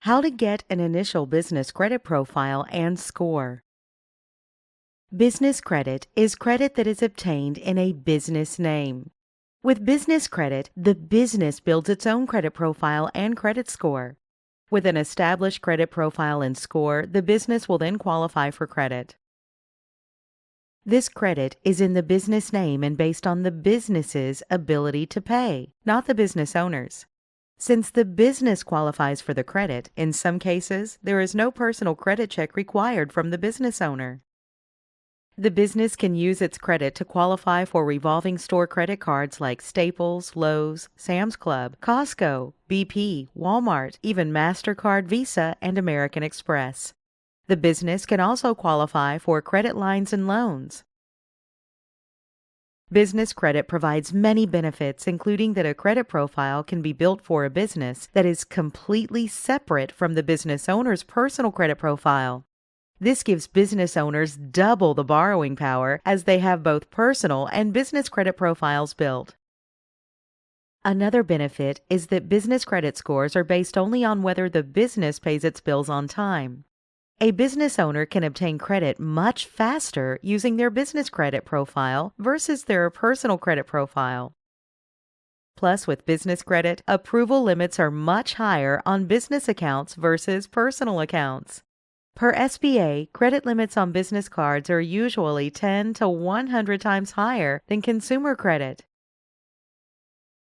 How to get an initial business credit profile and score. Business credit is credit that is obtained in a business name. With business credit, the business builds its own credit profile and credit score. With an established credit profile and score, the business will then qualify for credit. This credit is in the business name and based on the business's ability to pay, not the business owner's. Since the business qualifies for the credit, in some cases, there is no personal credit check required from the business owner. The business can use its credit to qualify for revolving store credit cards like Staples, Lowe's, Sam's Club, Costco, BP, Walmart, even MasterCard, Visa, and American Express. The business can also qualify for credit lines and loans. Business credit provides many benefits, including that a credit profile can be built for a business that is completely separate from the business owner's personal credit profile. This gives business owners double the borrowing power as they have both personal and business credit profiles built. Another benefit is that business credit scores are based only on whether the business pays its bills on time. A business owner can obtain credit much faster using their business credit profile versus their personal credit profile. Plus, with business credit, approval limits are much higher on business accounts versus personal accounts. Per SBA, credit limits on business cards are usually 10 to 100 times higher than consumer credit.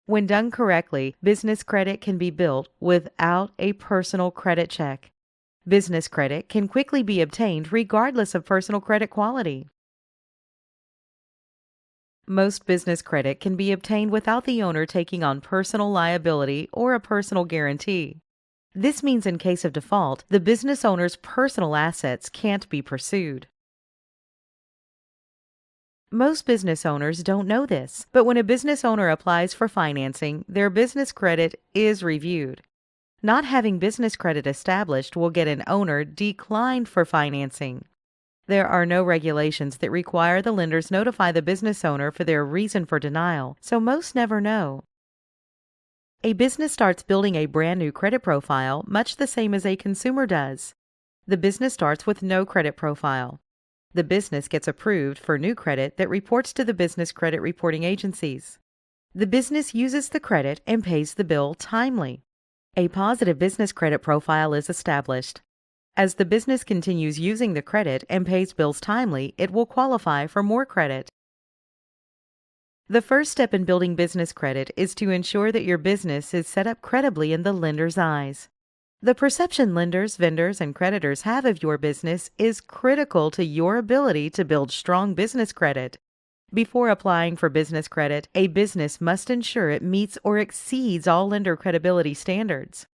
When done correctly, business credit can be built without a personal credit check. Business credit can quickly be obtained regardless of personal credit quality. Most business credit can be obtained without the owner taking on personal liability or a personal guarantee. This means in case of default, the business owner's personal assets can't be pursued. Most business owners don't know this, but when a business owner applies for financing, their business credit is reviewed. Not having business credit established will get an owner declined for financing. There are no regulations that require the lenders notify the business owner for their reason for denial, so most never know. A business starts building a brand new credit profile much the same as a consumer does. The business starts with no credit profile. The business gets approved for new credit that reports to the business credit reporting agencies. The business uses the credit and pays the bill timely. A positive business credit profile is established. As the business continues using the credit and pays bills timely, it will qualify for more credit. The first step in building business credit is to ensure that your business is set up credibly in the lender's eyes. The perception lenders, vendors, and creditors have of your business is critical to your ability to build strong business credit. Before applying for business credit, a business must ensure it meets or exceeds all lender credibility standards.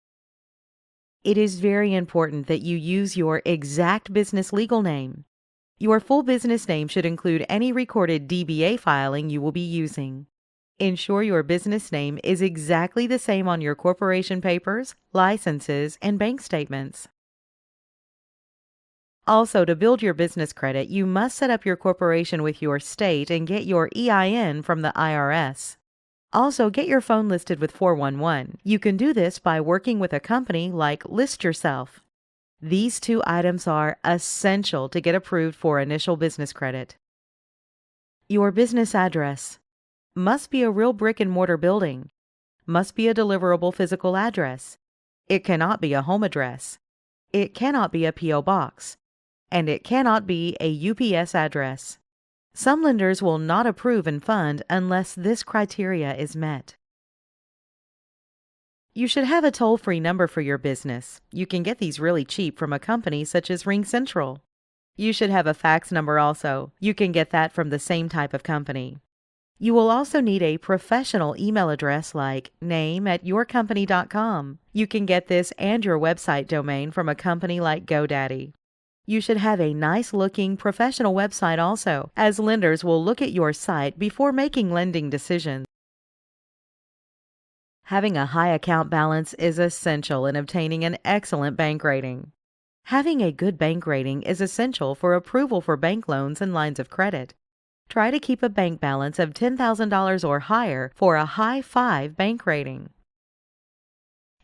It is very important that you use your exact business legal name. Your full business name should include any recorded DBA filing you will be using. Ensure your business name is exactly the same on your corporation papers, licenses, and bank statements. Also, to build your business credit, you must set up your corporation with your state and get your EIN from the IRS. Also, get your phone listed with 411. You can do this by working with a company like List Yourself. These two items are essential to get approved for initial business credit. Your business address must be a real brick-and-mortar building. Must be a deliverable physical address. It cannot be a home address. It cannot be a P.O. box. And it cannot be a UPS address. Some lenders will not approve and fund unless this criteria is met. You should have a toll-free number for your business. You can get these really cheap from a company such as RingCentral. You should have a fax number also. You can get that from the same type of company. You will also need a professional email address like name@yourcompany.com. You can get this and your website domain from a company like GoDaddy. You should have a nice-looking professional website also, as lenders will look at your site before making lending decisions. Having a high account balance is essential in obtaining an excellent bank rating. Having a good bank rating is essential for approval for bank loans and lines of credit. Try to keep a bank balance of $10,000 or higher for a high 5 bank rating.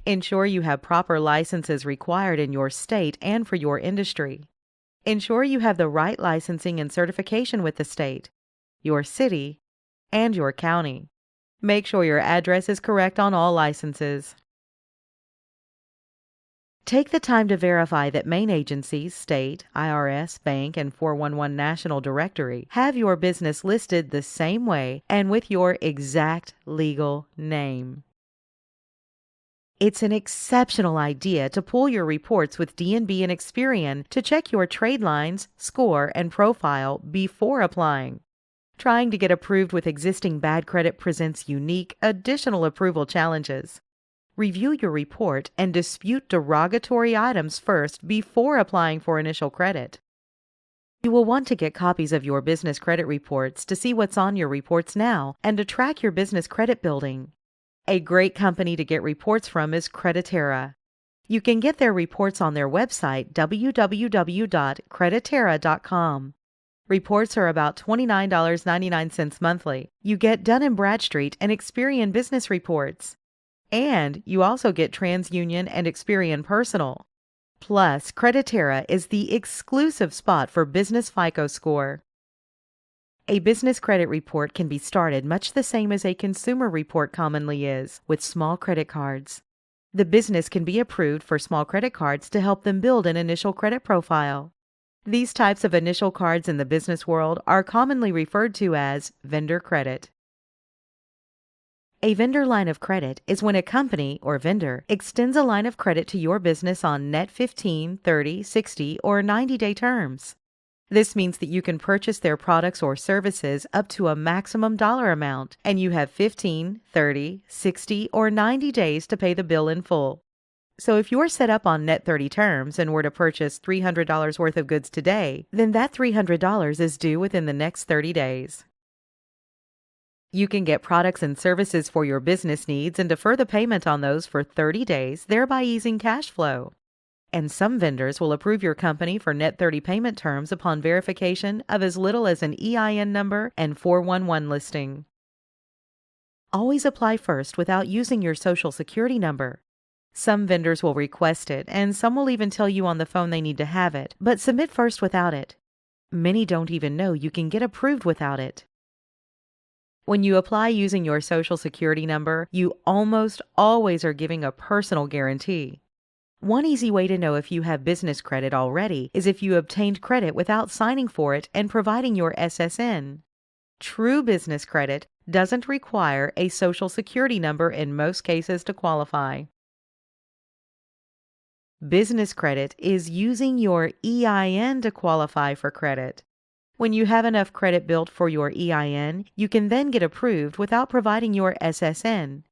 Ensure you have proper licenses required in your state and for your industry. Ensure you have the right licensing and certification with the state, your city, and your county. Make sure your address is correct on all licenses. Take the time to verify that main agencies, state, IRS, bank, and 411 National Directory have your business listed the same way and with your exact legal name. It's an exceptional idea to pull your reports with D&B and Experian to check your trade lines, score, and profile before applying. Trying to get approved with existing bad credit presents unique, additional approval challenges. Review your report and dispute derogatory items first before applying for initial credit. You will want to get copies of your business credit reports to see what's on your reports now and to track your business credit building. A great company to get reports from is Creditera. You can get their reports on their website, www.creditera.com. Reports are about $29.99 monthly. You get Dun & Bradstreet and Experian business reports. And you also get TransUnion and Experian Personal. Plus, Creditera is the exclusive spot for Business FICO Score. A business credit report can be started much the same as a consumer report commonly is, with small credit cards. The business can be approved for small credit cards to help them build an initial credit profile. These types of initial cards in the business world are commonly referred to as vendor credit. A vendor line of credit is when a company or vendor extends a line of credit to your business on net 15, 30, 60, or 90-day terms. This means that you can purchase their products or services up to a maximum dollar amount, and you have 15, 30, 60, or 90 days to pay the bill in full. So if you're set up on net 30 terms and were to purchase $300 worth of goods today, then that $300 is due within the next 30 days. You can get products and services for your business needs and defer the payment on those for 30 days, thereby easing cash flow. And some vendors will approve your company for net 30 payment terms upon verification of as little as an EIN number and 411 listing. Always apply first without using your Social Security number. Some vendors will request it, and some will even tell you on the phone they need to have it, but submit first without it. Many don't even know you can get approved without it. When you apply using your Social Security number, you almost always are giving a personal guarantee. One easy way to know if you have business credit already is if you obtained credit without signing for it and providing your SSN. True business credit doesn't require a Social Security number in most cases to qualify. Business credit is using your EIN to qualify for credit. When you have enough credit built for your EIN, you can then get approved without providing your SSN.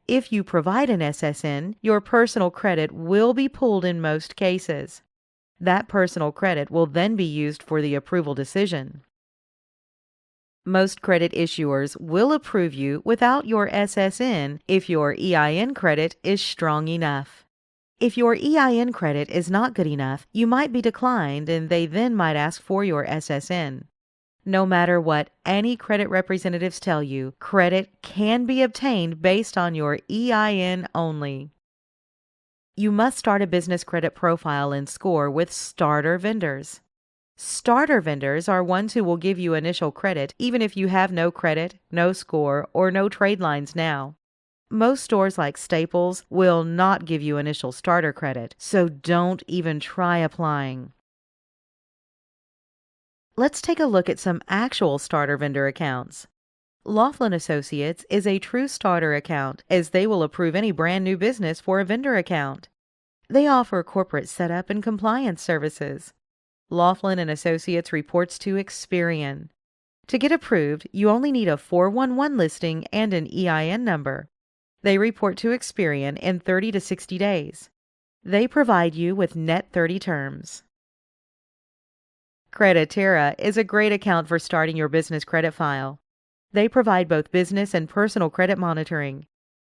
If you provide an SSN, your personal credit will be pulled in most cases. That personal credit will then be used for the approval decision. Most credit issuers will approve you without your SSN if your EIN credit is strong enough. If your EIN credit is not good enough, you might be declined and they then might ask for your SSN. No matter what any credit representatives tell you, credit can be obtained based on your EIN only. You must start a business credit profile and score with starter vendors. Starter vendors are ones who will give you initial credit even if you have no credit, no score, or no trade lines now. Most stores like Staples will not give you initial starter credit, so don't even try applying. Let's take a look at some actual starter vendor accounts. Laughlin Associates is a true starter account, as they will approve any brand new business for a vendor account. They offer corporate setup and compliance services. Laughlin and Associates reports to Experian. To get approved, you only need a 411 listing and an EIN number. They report to Experian in 30 to 60 days. They provide you with net 30 terms. Creditera is a great account for starting your business credit file. They provide both business and personal credit monitoring.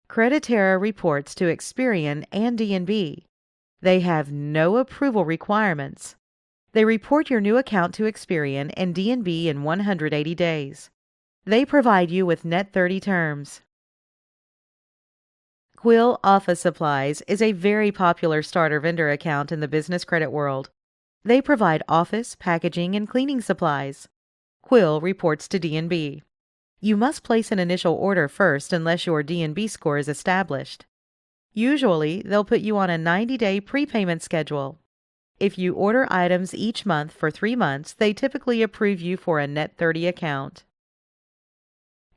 Creditera reports to Experian and D&B. They have no approval requirements. They report your new account to Experian and D&B in 180 days. They provide you with net 30 terms. Quill Office Supplies is a very popular starter vendor account in the business credit world. They provide office, packaging, and cleaning supplies. Quill reports to D&B. You must place an initial order first unless your D&B score is established. Usually, they'll put you on a 90-day prepayment schedule. If you order items each month for 3 months, they typically approve you for a Net 30 account.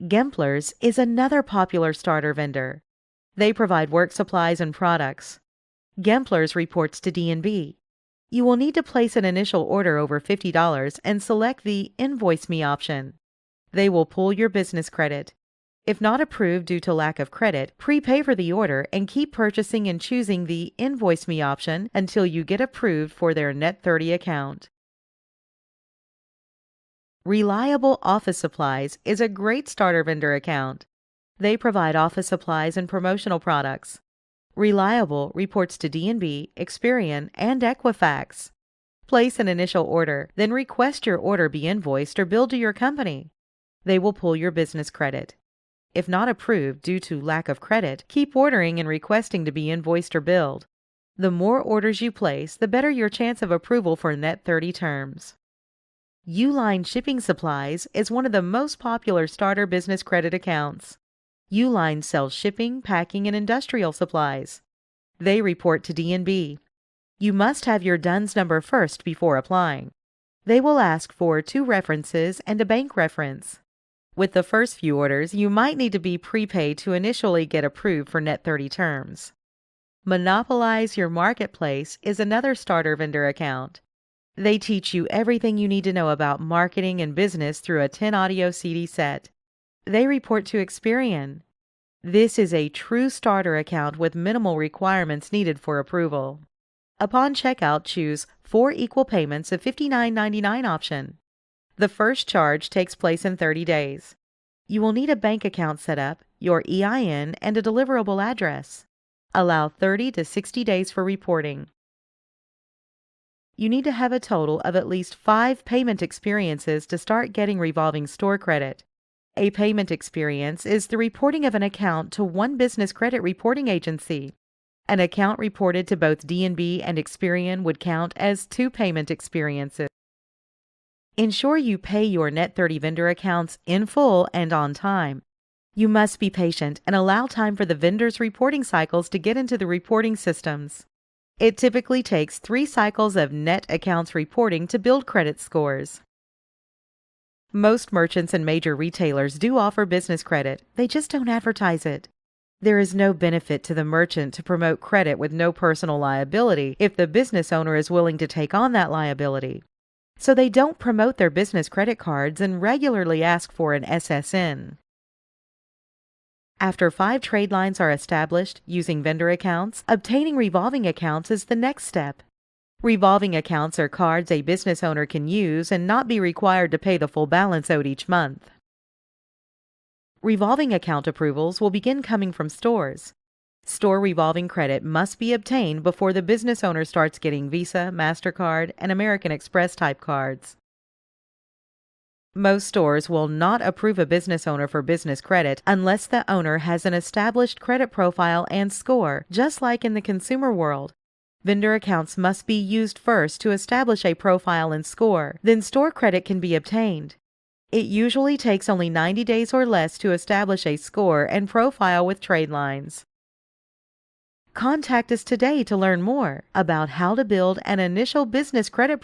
Gemplers is another popular starter vendor. They provide work supplies and products. Gemplers reports to D&B. You will need to place an initial order over $50 and select the Invoice Me option. They will pull your business credit. If not approved due to lack of credit, prepay for the order and keep purchasing and choosing the Invoice Me option until you get approved for their Net 30 account. Reliable Office Supplies is a great starter vendor account. They provide office supplies and promotional products. Reliable reports to D&B, Experian, and Equifax. Place an initial order, then request your order be invoiced or billed to your company. They will pull your business credit. If not approved due to lack of credit, keep ordering and requesting to be invoiced or billed. The more orders you place, the better your chance of approval for Net 30 terms. Uline Shipping Supplies is one of the most popular starter business credit accounts. Uline sells shipping, packing, and industrial supplies. They report to D&B. You must have your DUNS number first before applying. They will ask for 2 references and a bank reference. With the first few orders, you might need to be prepaid to initially get approved for Net 30 terms. Monopolize Your Marketplace is another starter vendor account. They teach you everything you need to know about marketing and business through a 10-audio CD set. They report to Experian. This is a true starter account with minimal requirements needed for approval. Upon checkout, choose 4 equal payments of $59.99 option. The first charge takes place in 30 days. You will need a bank account set up, your EIN, and a deliverable address. Allow 30 to 60 days for reporting. You need to have a total of at least 5 payment experiences to start getting revolving store credit. A payment experience is the reporting of an account to one business credit reporting agency. An account reported to both D&B and Experian would count as 2 payment experiences. Ensure you pay your Net 30 vendor accounts in full and on time. You must be patient and allow time for the vendor's reporting cycles to get into the reporting systems. It typically takes 3 cycles of net accounts reporting to build credit scores. Most merchants and major retailers do offer business credit, they just don't advertise it. There is no benefit to the merchant to promote credit with no personal liability if the business owner is willing to take on that liability. So they don't promote their business credit cards and regularly ask for an SSN. After 5 trade lines are established using vendor accounts, obtaining revolving accounts is the next step. Revolving accounts are cards a business owner can use and not be required to pay the full balance owed each month. Revolving account approvals will begin coming from stores. Store revolving credit must be obtained before the business owner starts getting Visa, MasterCard, and American Express type cards. Most stores will not approve a business owner for business credit unless the owner has an established credit profile and score, just like in the consumer world. Vendor accounts must be used first to establish a profile and score, then store credit can be obtained. It usually takes only 90 days or less to establish a score and profile with trade lines. Contact us today to learn more about how to build an initial business credit profile.